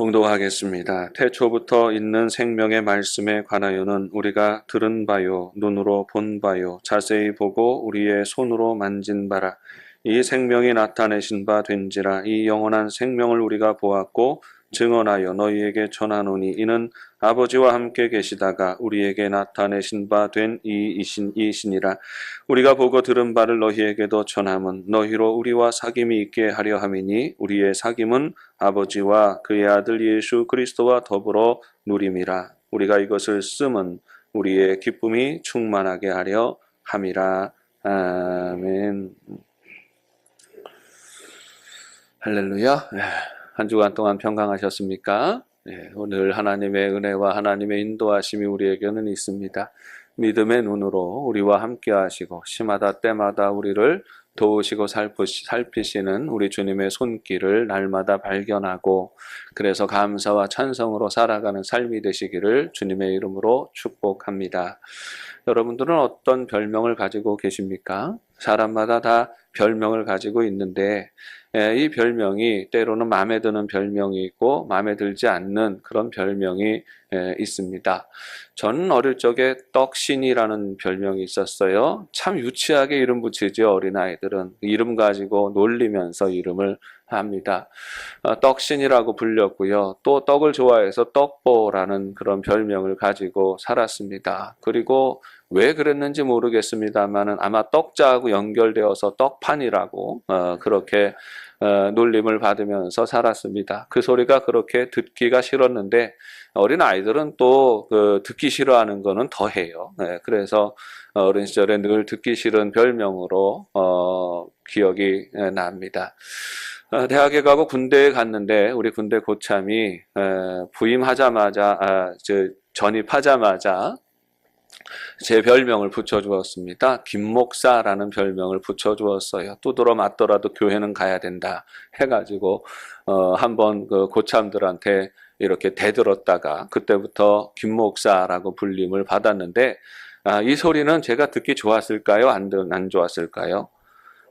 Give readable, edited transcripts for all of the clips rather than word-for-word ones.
봉독하겠습니다. 태초부터 있는 생명의 말씀에 관하여는 우리가 들은 바요, 눈으로 본 바요, 자세히 보고 우리의 손으로 만진 바라. 이 생명이 나타내신 바 된지라. 이 영원한 생명을 우리가 보았고 증언하여 너희에게 전하노니 이는 아버지와 함께 계시다가 우리에게 나타내신 바 된 이이시니라. 우리가 보고 들은 바를 너희에게도 전함은 너희로 우리와 사귐이 있게 하려 함이니 우리의 사귐은 아버지와 그의 아들 예수 그리스도와 더불어 누림이라. 우리가 이것을 쓰면 우리의 기쁨이 충만하게 하려 함이라. 아멘. 할렐루야. 한 주간 동안 평강하셨습니까? 오늘 하나님의 은혜와 하나님의 인도하심이 우리에게는 있습니다. 믿음의 눈으로 우리와 함께 하시고 시마다 때마다 우리를 도우시고 살피시는 우리 주님의 손길을 날마다 발견하고 그래서 감사와 찬성으로 살아가는 삶이 되시기를 주님의 이름으로 축복합니다. 여러분들은 어떤 별명을 가지고 계십니까? 사람마다 다 별명을 가지고 있는데 이 별명이 때로는 마음에 드는 별명이 있고 마음에 들지 않는 그런 별명이 있습니다. 저는 어릴 적에 떡신이라는 별명이 있었어요. 참 유치하게 이름 붙이죠. 어린아이들은 이름 가지고 놀리면서 이름을 합니다. 떡신이라고 불렸고요. 또 떡을 좋아해서 떡보라는 그런 별명을 가지고 살았습니다. 그리고 왜 그랬는지 모르겠습니다만은 아마 떡자하고 연결되어서 떡판이라고 그렇게 놀림을 받으면서 살았습니다. 그 소리가 그렇게 듣기가 싫었는데 어린 아이들은 또 듣기 싫어하는 거는 더해요. 그래서 어린 시절에 늘 듣기 싫은 별명으로 기억이 납니다. 대학에 가고 군대에 갔는데 우리 군대 고참이 부임하자마자 전입하자마자 제 별명을 붙여주었습니다. 김목사라는 별명을 붙여주었어요. 두드러 맞더라도 교회는 가야 된다 해가지고 한번 그 고참들한테 이렇게 대들었다가 그때부터 김목사라고 불림을 받았는데 이 소리는 제가 듣기 좋았을까요? 안 좋았을까요?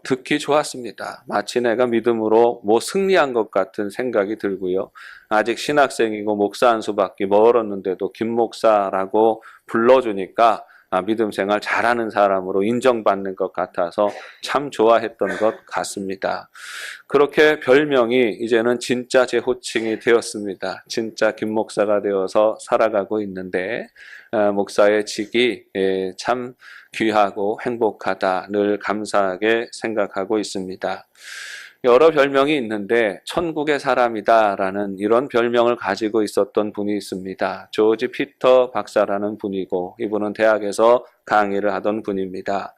듣기 좋았습니다. 마치 내가 믿음으로 승리한 것 같은 생각이 들고요. 아직 신학생이고 목사 한 수밖에 멀었는데도 김 목사라고 불러주니까 믿음 생활 잘하는 사람으로 인정받는 것 같아서 참 좋아했던 것 같습니다. 그렇게 별명이 이제는 진짜 제 호칭이 되었습니다. 진짜 김 목사가 되어서 살아가고 있는데 목사의 직이 참 귀하고 행복하다 늘 감사하게 생각하고 있습니다. 여러 별명이 있는데 천국의 사람이다라는 이런 별명을 가지고 있었던 분이 있습니다. 조지 피터 박사라는 분이고 이분은 대학에서 강의를 하던 분입니다.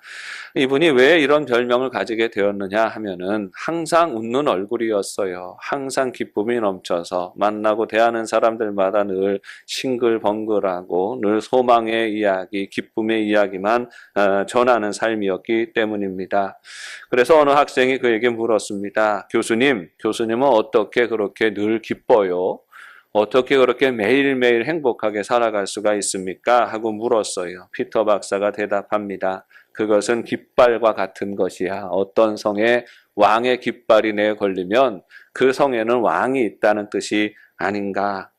이분이 왜 이런 별명을 가지게 되었느냐 하면은 항상 웃는 얼굴이었어요. 항상 기쁨이 넘쳐서 만나고 대하는 사람들마다 늘 싱글벙글하고 늘 소망의 이야기, 기쁨의 이야기만 전하는 삶이었기 때문입니다. 그래서 어느 학생이 그에게 물었습니다. 교수님은 어떻게 그렇게 늘 기뻐요? 어떻게 그렇게 매일매일 행복하게 살아갈 수가 있습니까? 하고 물었어요. 피터 박사가 대답합니다. 그것은 깃발과 같은 것이야. 어떤 성에 왕의 깃발이 내어 걸리면 그 성에는 왕이 있다는 뜻이 아닌가.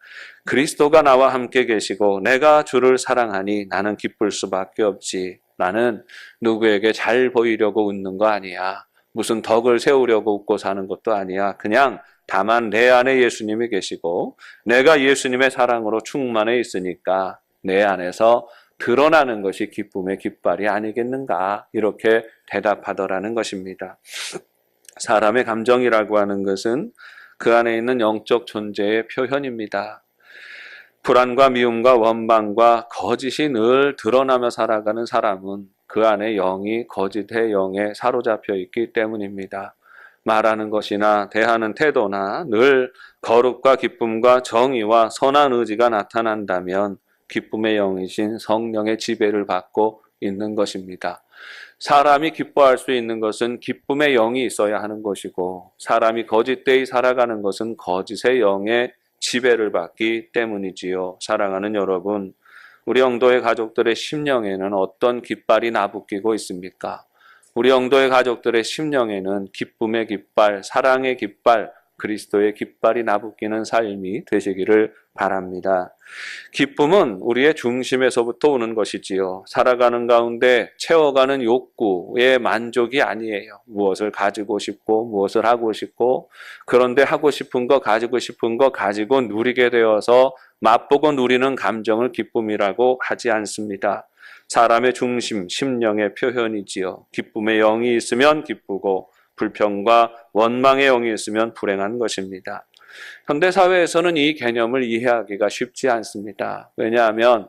그리스도가 나와 함께 계시고 내가 주를 사랑하니 나는 기쁠 수밖에 없지. 나는 누구에게 잘 보이려고 웃는 거 아니야. 무슨 덕을 세우려고 웃고 사는 것도 아니야. 그냥 다만 내 안에 예수님이 계시고 내가 예수님의 사랑으로 충만해 있으니까 내 안에서 드러나는 것이 기쁨의 깃발이 아니겠는가 이렇게 대답하더라는 것입니다. 사람의 감정이라고 하는 것은 그 안에 있는 영적 존재의 표현입니다. 불안과 미움과 원망과 거짓이 늘 드러나며 살아가는 사람은 그 안에 영이 거짓의 영에 사로잡혀 있기 때문입니다. 말하는 것이나 대하는 태도나 늘 거룩과 기쁨과 정의와 선한 의지가 나타난다면 기쁨의 영이신 성령의 지배를 받고 있는 것입니다. 사람이 기뻐할 수 있는 것은 기쁨의 영이 있어야 하는 것이고 사람이 거짓되이 살아가는 것은 거짓의 영의 지배를 받기 때문이지요. 사랑하는 여러분, 우리 영도의 가족들의 심령에는 어떤 깃발이 나부끼고 있습니까? 우리 영도의 가족들의 심령에는 기쁨의 깃발, 사랑의 깃발, 그리스도의 깃발이 나부끼는 삶이 되시기를 바랍니다. 기쁨은 우리의 중심에서부터 오는 것이지요. 살아가는 가운데 채워가는 욕구의 만족이 아니에요. 무엇을 가지고 싶고 무엇을 하고 싶고, 그런데 하고 싶은 거 가지고 싶은 거 가지고 누리게 되어서 맛보고 누리는 감정을 기쁨이라고 하지 않습니다. 사람의 중심, 심령의 표현이지요. 기쁨의 영이 있으면 기쁘고 불평과 원망의 영이 있으면 불행한 것입니다. 현대사회에서는 이 개념을 이해하기가 쉽지 않습니다. 왜냐하면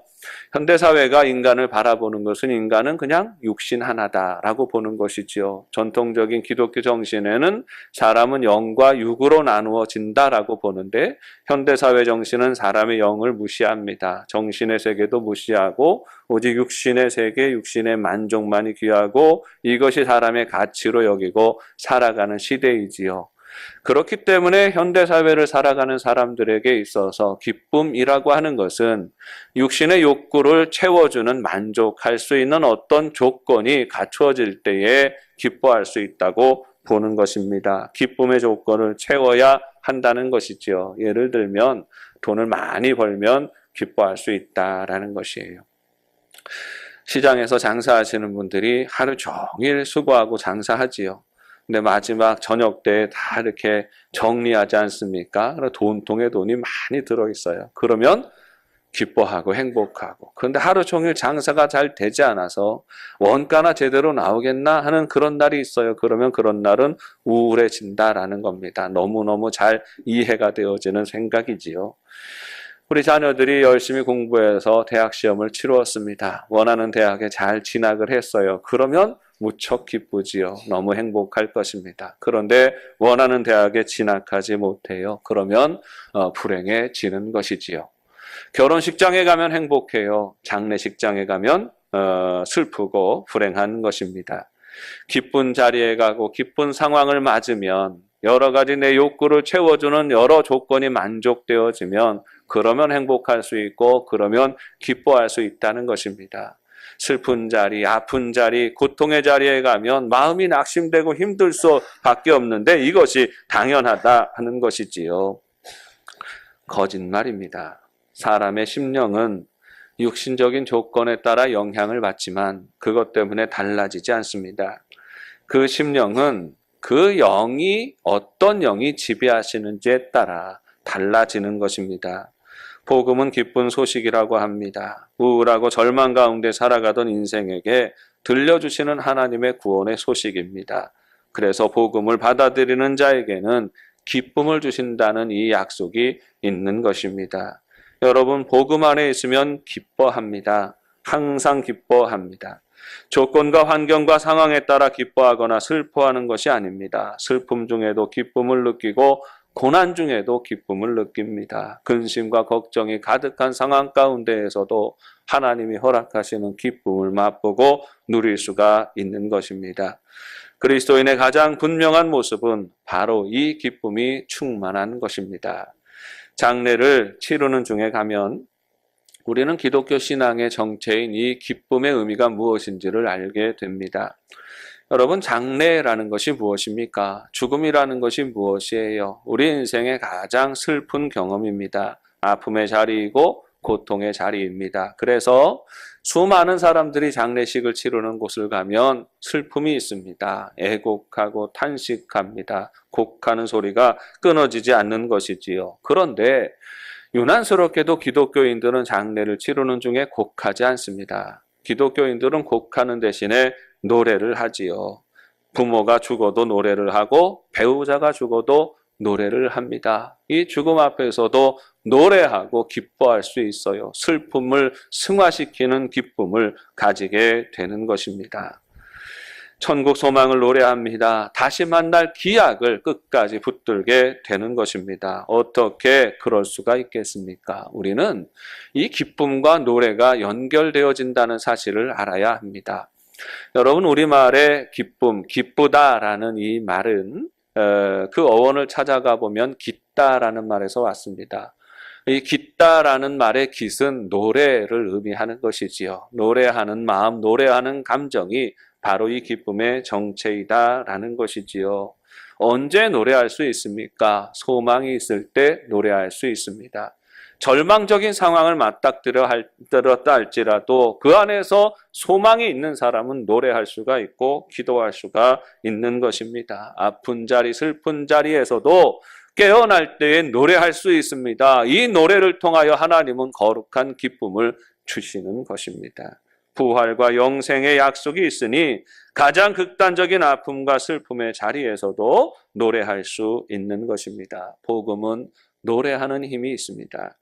현대사회가 인간을 바라보는 것은 인간은 그냥 육신 하나다라고 보는 것이지요. 전통적인 기독교 정신에는 사람은 영과 육으로 나누어진다라고 보는데, 현대사회 정신은 사람의 영을 무시합니다. 정신의 세계도 무시하고 오직 육신의 세계, 육신의 만족만이 귀하고 이것이 사람의 가치로 여기고 살아가는 시대이지요. 그렇기 때문에 현대사회를 살아가는 사람들에게 있어서 기쁨이라고 하는 것은 육신의 욕구를 채워주는, 만족할 수 있는 어떤 조건이 갖추어질 때에 기뻐할 수 있다고 보는 것입니다. 기쁨의 조건을 채워야 한다는 것이지요. 예를 들면 돈을 많이 벌면 기뻐할 수 있다라는 것이에요. 시장에서 장사하시는 분들이 하루 종일 수고하고 장사하지요. 근데 마지막 저녁 때 다 이렇게 정리하지 않습니까? 돈통에 돈이 많이 들어있어요. 그러면 기뻐하고 행복하고. 그런데 하루 종일 장사가 잘 되지 않아서 원가나 제대로 나오겠나 하는 그런 날이 있어요. 그러면 그런 날은 우울해진다라는 겁니다. 너무너무 잘 이해가 되어지는 생각이지요. 우리 자녀들이 열심히 공부해서 대학 시험을 치루었습니다. 원하는 대학에 잘 진학을 했어요. 그러면 무척 기쁘지요. 너무 행복할 것입니다. 그런데 원하는 대학에 진학하지 못해요. 그러면 불행해지는 것이지요. 결혼식장에 가면 행복해요. 장례식장에 가면 슬프고 불행한 것입니다. 기쁜 자리에 가고 기쁜 상황을 맞으면 여러 가지 내 욕구를 채워주는 여러 조건이 만족되어지면 그러면 행복할 수 있고 그러면 기뻐할 수 있다는 것입니다. 슬픈 자리, 아픈 자리, 고통의 자리에 가면 마음이 낙심되고 힘들 수밖에 없는데 이것이 당연하다 하는 것이지요. 거짓말입니다. 사람의 심령은 육신적인 조건에 따라 영향을 받지만 그것 때문에 달라지지 않습니다. 그 심령은 그 영이 어떤 영이 지배하시는지에 따라 달라지는 것입니다. 복음은 기쁜 소식이라고 합니다. 우울하고 절망 가운데 살아가던 인생에게 들려주시는 하나님의 구원의 소식입니다. 그래서 복음을 받아들이는 자에게는 기쁨을 주신다는 이 약속이 있는 것입니다. 여러분, 복음 안에 있으면 기뻐합니다. 항상 기뻐합니다. 조건과 환경과 상황에 따라 기뻐하거나 슬퍼하는 것이 아닙니다. 슬픔 중에도 기쁨을 느끼고 고난 중에도 기쁨을 느낍니다. 근심과 걱정이 가득한 상황 가운데에서도 하나님이 허락하시는 기쁨을 맛보고 누릴 수가 있는 것입니다. 그리스도인의 가장 분명한 모습은 바로 이 기쁨이 충만한 것입니다. 장례를 치르는 중에 가면 우리는 기독교 신앙의 정체인 이 기쁨의 의미가 무엇인지를 알게 됩니다. 여러분, 장례라는 것이 무엇입니까? 죽음이라는 것이 무엇이에요? 우리 인생의 가장 슬픈 경험입니다. 아픔의 자리이고 고통의 자리입니다. 그래서 수많은 사람들이 장례식을 치르는 곳을 가면 슬픔이 있습니다. 애곡하고 탄식합니다. 곡하는 소리가 끊어지지 않는 것이지요. 그런데 유난스럽게도 기독교인들은 장례를 치르는 중에 곡하지 않습니다. 기독교인들은 곡하는 대신에 노래를 하지요. 부모가 죽어도 노래를 하고 배우자가 죽어도 노래를 합니다. 이 죽음 앞에서도 노래하고 기뻐할 수 있어요. 슬픔을 승화시키는 기쁨을 가지게 되는 것입니다. 천국 소망을 노래합니다. 다시 만날 기약을 끝까지 붙들게 되는 것입니다. 어떻게 그럴 수가 있겠습니까? 우리는 이 기쁨과 노래가 연결되어진다는 사실을 알아야 합니다. 여러분, 우리말의 기쁨, 기쁘다라는 이 말은 그 어원을 찾아가 보면 깃다라는 말에서 왔습니다. 이 깃다라는 말의 깃은 노래를 의미하는 것이지요. 노래하는 마음, 노래하는 감정이 바로 이 기쁨의 정체이다라는 것이지요. 언제 노래할 수 있습니까? 소망이 있을 때 노래할 수 있습니다. 절망적인 상황을 맞닥뜨렸다 할지라도 그 안에서 소망이 있는 사람은 노래할 수가 있고 기도할 수가 있는 것입니다. 아픈 자리, 슬픈 자리에서도 깨어날 때에 노래할 수 있습니다. 이 노래를 통하여 하나님은 거룩한 기쁨을 주시는 것입니다. 부활과 영생의 약속이 있으니 가장 극단적인 아픔과 슬픔의 자리에서도 노래할 수 있는 것입니다. 복음은 노래하는 힘이 있습니다.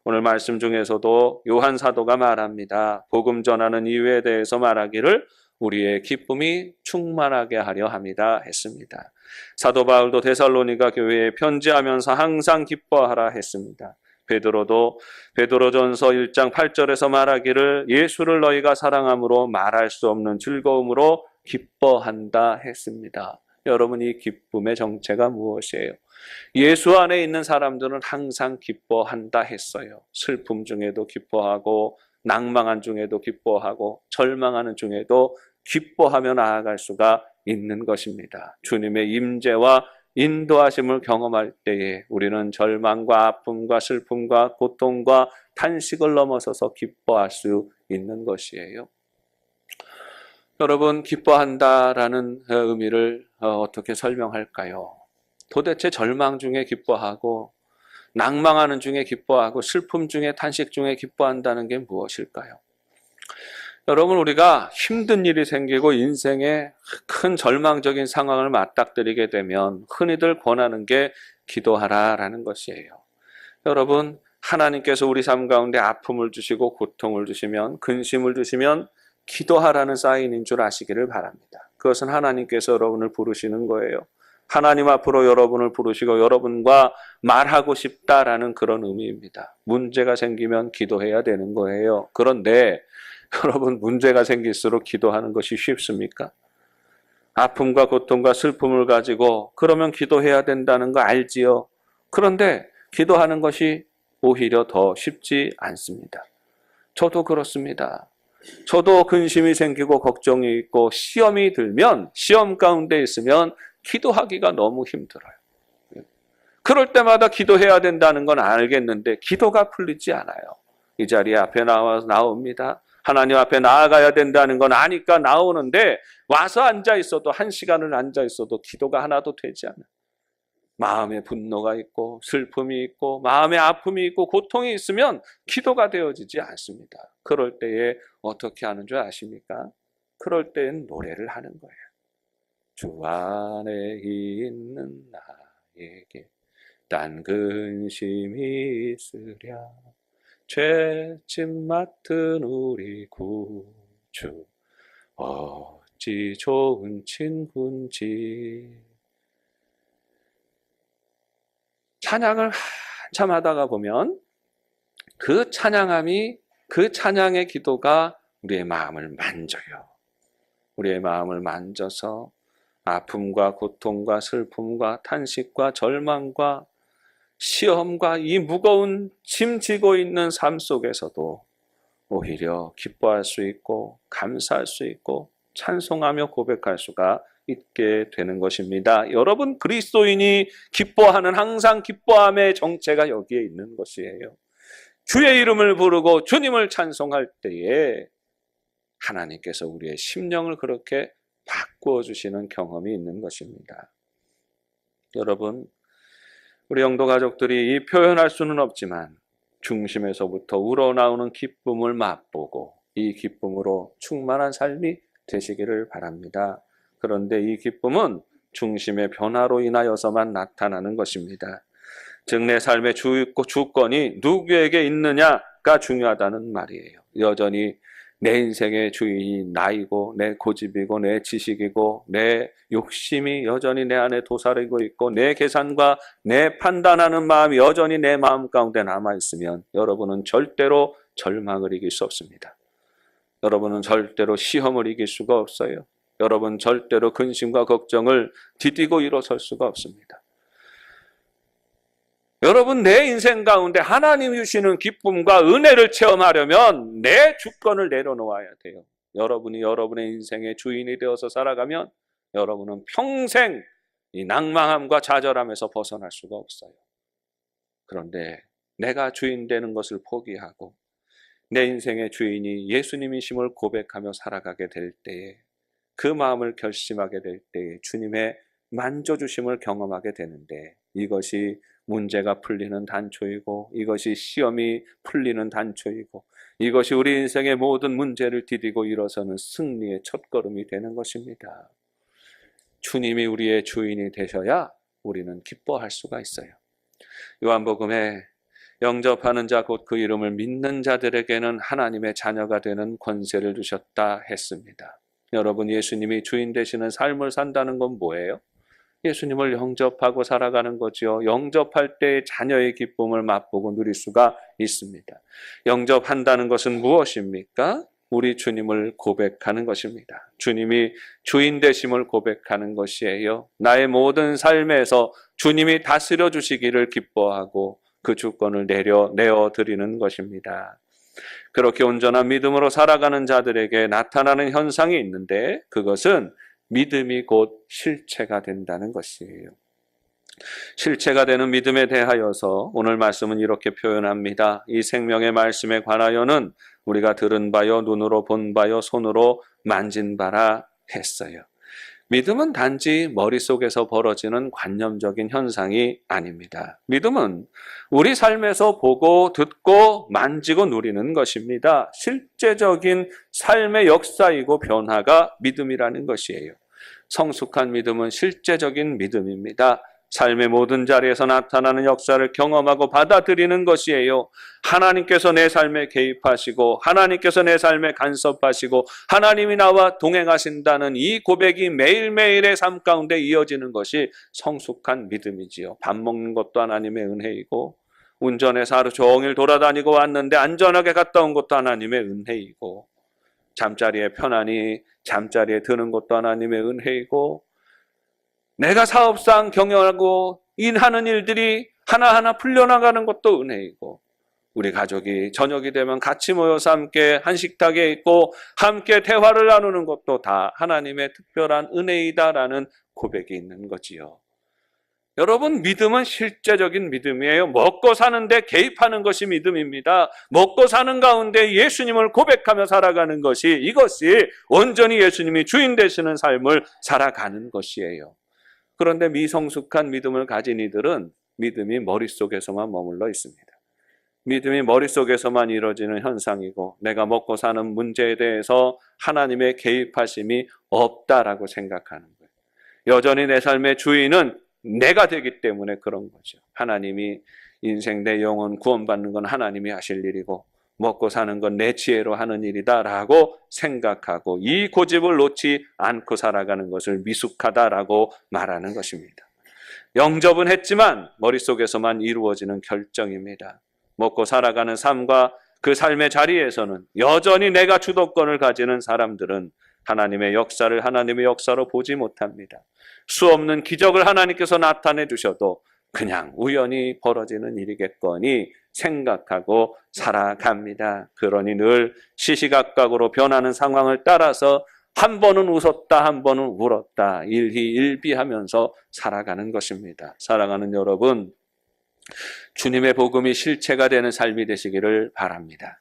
오늘 말씀 중에서도 요한 사도가 말합니다. 복음 전하는 이유에 대해서 말하기를 우리의 기쁨이 충만하게 하려 함이다 했습니다. 사도 바울도 데살로니가 교회에 편지하면서 항상 기뻐하라 했습니다. 베드로도 베드로전서 1장 8절에서 말하기를 예수를 너희가 사랑함으로 말할 수 없는 즐거움으로 기뻐한다 했습니다. 여러분, 이 기쁨의 정체가 무엇이에요? 예수 안에 있는 사람들은 항상 기뻐한다 했어요. 슬픔 중에도 기뻐하고 낭망한 중에도 기뻐하고 절망하는 중에도 기뻐하며 나아갈 수가 있는 것입니다. 주님의 임재와 인도하심을 경험할 때에 우리는 절망과 아픔과 슬픔과 고통과 탄식을 넘어서서 기뻐할 수 있는 것이에요. 여러분, 기뻐한다라는 의미를 어떻게 설명할까요? 도대체 절망 중에 기뻐하고 낭망하는 중에 기뻐하고 슬픔 중에 탄식 중에 기뻐한다는 게 무엇일까요? 여러분, 우리가 힘든 일이 생기고 인생에 큰 절망적인 상황을 맞닥뜨리게 되면 흔히들 권하는 게 기도하라라는 것이에요. 여러분, 하나님께서 우리 삶 가운데 아픔을 주시고 고통을 주시면, 근심을 주시면 기도하라는 사인인 줄 아시기를 바랍니다. 그것은 하나님께서 여러분을 부르시는 거예요. 하나님 앞으로 여러분을 부르시고 여러분과 말하고 싶다라는 그런 의미입니다. 문제가 생기면 기도해야 되는 거예요. 그런데 여러분, 문제가 생길수록 기도하는 것이 쉽습니까? 아픔과 고통과 슬픔을 가지고 그러면 기도해야 된다는 거 알지요. 그런데 기도하는 것이 오히려 더 쉽지 않습니다. 저도 그렇습니다. 저도 근심이 생기고 걱정이 있고 시험이 들면, 시험 가운데 있으면 기도하기가 너무 힘들어요. 그럴 때마다 기도해야 된다는 건 알겠는데 기도가 풀리지 않아요. 이 자리에 앞에 나옵니다. 하나님 앞에 나아가야 된다는 건 아니까 나오는데 와서 앉아 있어도 1시간을 앉아 있어도 기도가 하나도 되지 않아요. 마음에 분노가 있고 슬픔이 있고 마음에 아픔이 있고 고통이 있으면 기도가 되어지지 않습니다. 그럴 때에 어떻게 하는 줄 아십니까? 그럴 때엔 노래를 하는 거예요. 주 안에 있는 나에게 딴 근심이 있으랴 죄짐 맡은 우리 구주 어찌 좋은 친구인지. 찬양을 한참 하다가 보면 그 찬양함이, 그 찬양의 기도가 우리의 마음을 만져요. 우리의 마음을 만져서 아픔과 고통과 슬픔과 탄식과 절망과 시험과 이 무거운 짐 지고 있는 삶 속에서도 오히려 기뻐할 수 있고 감사할 수 있고 찬송하며 고백할 수가 있게 되는 것입니다. 여러분, 그리스도인이 기뻐하는, 항상 기뻐함의 정체가 여기에 있는 것이에요. 주의 이름을 부르고 주님을 찬송할 때에 하나님께서 우리의 심령을 그렇게 바꾸어 주시는 경험이 있는 것입니다. 여러분, 우리 영도 가족들이 이 표현할 수는 없지만 중심에서부터 우러나오는 기쁨을 맛보고 이 기쁨으로 충만한 삶이 되시기를 바랍니다. 그런데 이 기쁨은 중심의 변화로 인하여서만 나타나는 것입니다. 즉, 내 삶의 주권이 누구에게 있느냐가 중요하다는 말이에요. 여전히 내 인생의 주인이 나이고 내 고집이고 내 지식이고 내 욕심이 여전히 내 안에 도사리고 있고 내 계산과 내 판단하는 마음이 여전히 내 마음 가운데 남아있으면 여러분은 절대로 절망을 이길 수 없습니다. 여러분은 절대로 시험을 이길 수가 없어요. 여러분 절대로 근심과 걱정을 디디고 일어설 수가 없습니다. 여러분, 내 인생 가운데 하나님 주시는 기쁨과 은혜를 체험하려면 내 주권을 내려놓아야 돼요. 여러분이 여러분의 인생의 주인이 되어서 살아가면 여러분은 평생 이 낭망함과 좌절함에서 벗어날 수가 없어요. 그런데 내가 주인 되는 것을 포기하고 내 인생의 주인이 예수님이심을 고백하며 살아가게 될 때에, 그 마음을 결심하게 될 때에 주님의 만져주심을 경험하게 되는데, 이것이 문제가 풀리는 단초이고, 이것이 시험이 풀리는 단초이고, 이것이 우리 인생의 모든 문제를 디디고 일어서는 승리의 첫걸음이 되는 것입니다. 주님이 우리의 주인이 되셔야 우리는 기뻐할 수가 있어요. 요한복음에 영접하는 자 곧 그 이름을 믿는 자들에게는 하나님의 자녀가 되는 권세를 주셨다 했습니다. 여러분, 예수님이 주인 되시는 삶을 산다는 건 뭐예요? 예수님을 영접하고 살아가는 거죠. 영접할 때 자녀의 기쁨을 맛보고 누릴 수가 있습니다. 영접한다는 것은 무엇입니까? 우리 주님을 고백하는 것입니다. 주님이 주인 되심을 고백하는 것이에요. 나의 모든 삶에서 주님이 다스려 주시기를 기뻐하고 그 주권을 내어드리는 것입니다. 그렇게 온전한 믿음으로 살아가는 자들에게 나타나는 현상이 있는데, 그것은 믿음이 곧 실체가 된다는 것이에요. 실체가 되는 믿음에 대하여서 오늘 말씀은 이렇게 표현합니다. 이 생명의 말씀에 관하여는 우리가 들은 바요, 눈으로 본 바요, 손으로 만진 바라 했어요. 믿음은 단지 머릿속에서 벌어지는 관념적인 현상이 아닙니다. 믿음은 우리 삶에서 보고 듣고 만지고 누리는 것입니다. 실제적인 삶의 역사이고 변화가 믿음이라는 것이에요. 성숙한 믿음은 실제적인 믿음입니다. 삶의 모든 자리에서 나타나는 역사를 경험하고 받아들이는 것이에요. 하나님께서 내 삶에 개입하시고 하나님께서 내 삶에 간섭하시고 하나님이 나와 동행하신다는 이 고백이 매일매일의 삶 가운데 이어지는 것이 성숙한 믿음이지요. 밥 먹는 것도 하나님의 은혜이고, 운전해서 하루 종일 돌아다니고 왔는데 안전하게 갔다 온 것도 하나님의 은혜이고, 잠자리에 편안히 잠자리에 드는 것도 하나님의 은혜이고, 내가 사업상 경영하고 일하는 일들이 하나하나 풀려나가는 것도 은혜이고, 우리 가족이 저녁이 되면 같이 모여서 함께 한식탁에 있고 함께 대화를 나누는 것도 다 하나님의 특별한 은혜이다라는 고백이 있는 거지요. 여러분, 믿음은 실제적인 믿음이에요. 먹고 사는데 개입하는 것이 믿음입니다. 먹고 사는 가운데 예수님을 고백하며 살아가는 것이, 이것이 온전히 예수님이 주인 되시는 삶을 살아가는 것이에요. 그런데 미성숙한 믿음을 가진 이들은 믿음이 머릿속에서만 머물러 있습니다. 믿음이 머릿속에서만 이루어지는 현상이고, 내가 먹고 사는 문제에 대해서 하나님의 개입하심이 없다라고 생각하는 거예요. 여전히 내 삶의 주인은 내가 되기 때문에 그런 거죠. 하나님이 인생 내 영혼 구원받는 건 하나님이 하실 일이고, 먹고 사는 건 내 지혜로 하는 일이다라고 생각하고 이 고집을 놓지 않고 살아가는 것을 미숙하다라고 말하는 것입니다. 영접은 했지만 머릿속에서만 이루어지는 결정입니다. 먹고 살아가는 삶과 그 삶의 자리에서는 여전히 내가 주도권을 가지는 사람들은 하나님의 역사로 보지 못합니다. 수없는 기적을 하나님께서 나타내 주셔도 그냥 우연히 벌어지는 일이겠거니 생각하고 살아갑니다. 그러니 늘 시시각각으로 변하는 상황을 따라서 한 번은 웃었다, 한 번은 울었다, 일희일비하면서 살아가는 것입니다. 사랑하는 여러분, 주님의 복음이 실체가 되는 삶이 되시기를 바랍니다.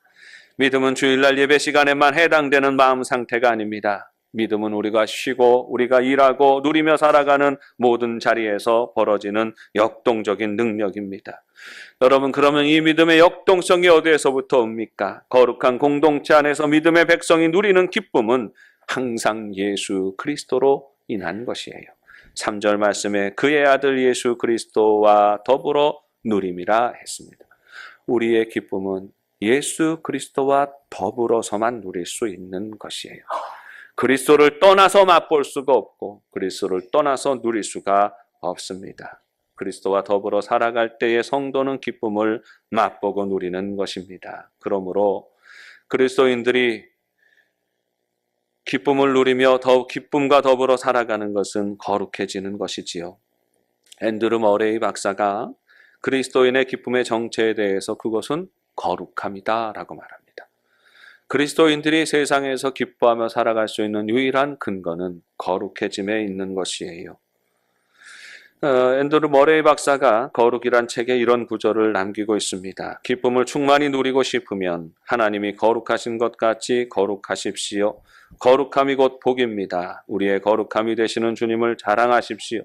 믿음은 주일날 예배 시간에만 해당되는 마음 상태가 아닙니다. 믿음은 우리가 쉬고 우리가 일하고 누리며 살아가는 모든 자리에서 벌어지는 역동적인 능력입니다. 여러분, 그러면 이 믿음의 역동성이 어디에서부터 옵니까? 거룩한 공동체 안에서 믿음의 백성이 누리는 기쁨은 항상 예수 그리스도로 인한 것이에요. 3절 말씀에 그의 아들 예수 그리스도와 더불어 누림이라 했습니다. 우리의 기쁨은 예수 그리스도와 더불어서만 누릴 수 있는 것이에요. 그리스도를 떠나서 맛볼 수가 없고 그리스도를 떠나서 누릴 수가 없습니다. 그리스도와 더불어 살아갈 때의 성도는 기쁨을 맛보고 누리는 것입니다. 그러므로 그리스도인들이 기쁨을 누리며 더욱 기쁨과 더불어 살아가는 것은 거룩해지는 것이지요. 앤드루 머레이 박사가 그리스도인의 기쁨의 정체에 대해서 그것은 거룩함이다 라고 말합니다. 그리스도인들이 세상에서 기뻐하며 살아갈 수 있는 유일한 근거는 거룩해짐에 있는 것이에요. 앤드루 머레이 박사가 거룩이란 책에 이런 구절을 남기고 있습니다. 기쁨을 충만히 누리고 싶으면 하나님이 거룩하신 것 같이 거룩하십시오. 거룩함이 곧 복입니다. 우리의 거룩함이 되시는 주님을 자랑하십시오.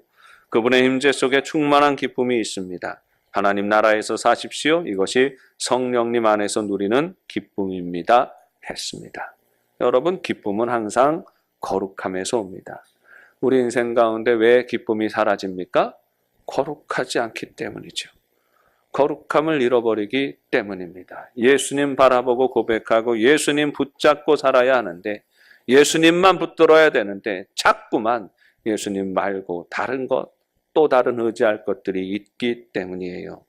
그분의 임재 속에 충만한 기쁨이 있습니다. 하나님 나라에서 사십시오. 이것이 성령님 안에서 누리는 기쁨입니다. 했습니다. 여러분, 기쁨은 항상 거룩함에서 옵니다. 우리 인생 가운데 왜 기쁨이 사라집니까? 거룩하지 않기 때문이죠. 거룩함을 잃어버리기 때문입니다. 예수님 바라보고 고백하고 예수님 붙잡고 살아야 하는데, 예수님만 붙들어야 되는데 자꾸만 예수님 말고 다른 것, 또 다른 의지할 것들이 있기 때문이에요.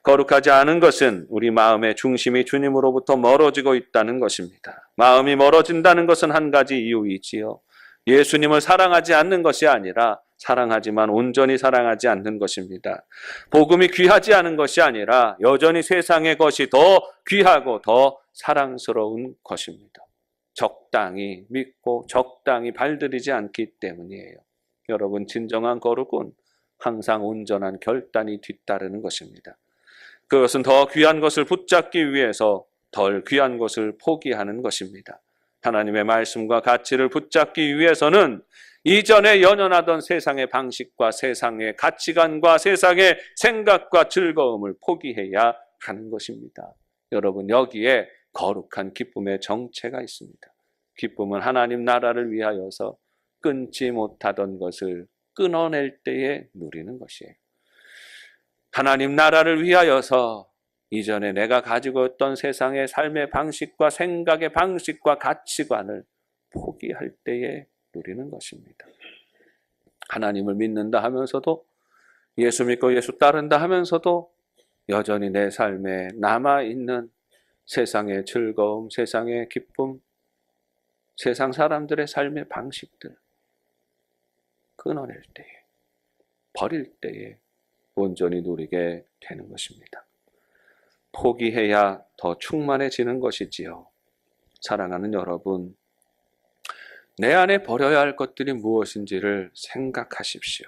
거룩하지 않은 것은 우리 마음의 중심이 주님으로부터 멀어지고 있다는 것입니다. 마음이 멀어진다는 것은 한 가지 이유이지요. 예수님을 사랑하지 않는 것이 아니라 사랑하지만 온전히 사랑하지 않는 것입니다. 복음이 귀하지 않은 것이 아니라 여전히 세상의 것이 더 귀하고 더 사랑스러운 것입니다. 적당히 믿고 적당히 발들이지 않기 때문이에요. 여러분, 진정한 거룩은 항상 온전한 결단이 뒤따르는 것입니다. 그것은 더 귀한 것을 붙잡기 위해서 덜 귀한 것을 포기하는 것입니다. 하나님의 말씀과 가치를 붙잡기 위해서는 이전에 연연하던 세상의 방식과 세상의 가치관과 세상의 생각과 즐거움을 포기해야 하는 것입니다. 여러분, 여기에 거룩한 기쁨의 정체가 있습니다. 기쁨은 하나님 나라를 위하여서 끊지 못하던 것을 끊어낼 때에 누리는 것이에요. 하나님 나라를 위하여서 이전에 내가 가지고 있던 세상의 삶의 방식과 생각의 방식과 가치관을 포기할 때에 누리는 것입니다. 하나님을 믿는다 하면서도, 예수 믿고 예수 따른다 하면서도 여전히 내 삶에 남아있는 세상의 즐거움, 세상의 기쁨, 세상 사람들의 삶의 방식들 끊어낼 때에, 버릴 때에 온전히 누리게 되는 것입니다. 포기해야 더 충만해지는 것이지요. 사랑하는 여러분, 내 안에 버려야 할 것들이 무엇인지를 생각하십시오.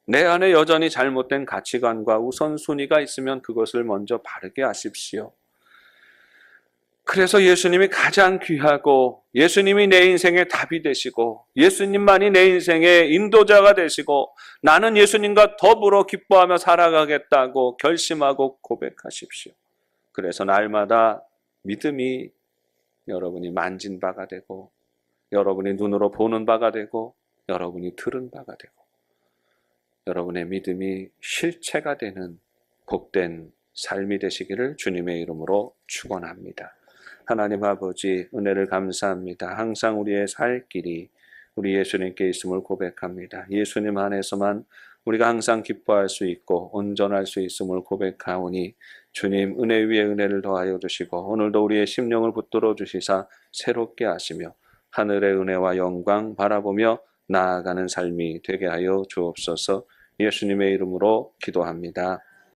내 안에 여전히 잘못된 가치관과 우선순위가 있으면 그것을 먼저 바르게 하십시오. 그래서 예수님이 가장 귀하고 예수님이 내 인생의 답이 되시고 예수님만이 내 인생의 인도자가 되시고 나는 예수님과 더불어 기뻐하며 살아가겠다고 결심하고 고백하십시오. 그래서 날마다 믿음이 여러분이 만진 바가 되고 여러분이 눈으로 보는 바가 되고 여러분이 들은 바가 되고 여러분의 믿음이 실체가 되는 복된 삶이 되시기를 주님의 이름으로 축원합니다. 하나님 아버지, 은혜를 감사합니다. 항상 우리의 살 길이 우리 예수님께 있음을 고백합니다. 예수님 안에서만 우리가 항상 기뻐할 수 있고 온전할 수 있음을 고백하오니 주님, 은혜 위에 은혜를 더하여 주시고 오늘도 우리의 심령을 붙들어 주시사 새롭게 하시며 하늘의 은혜와 영광 바라보며 나아가는 삶이 되게 하여 주옵소서. 예수님의 이름으로 기도합니다.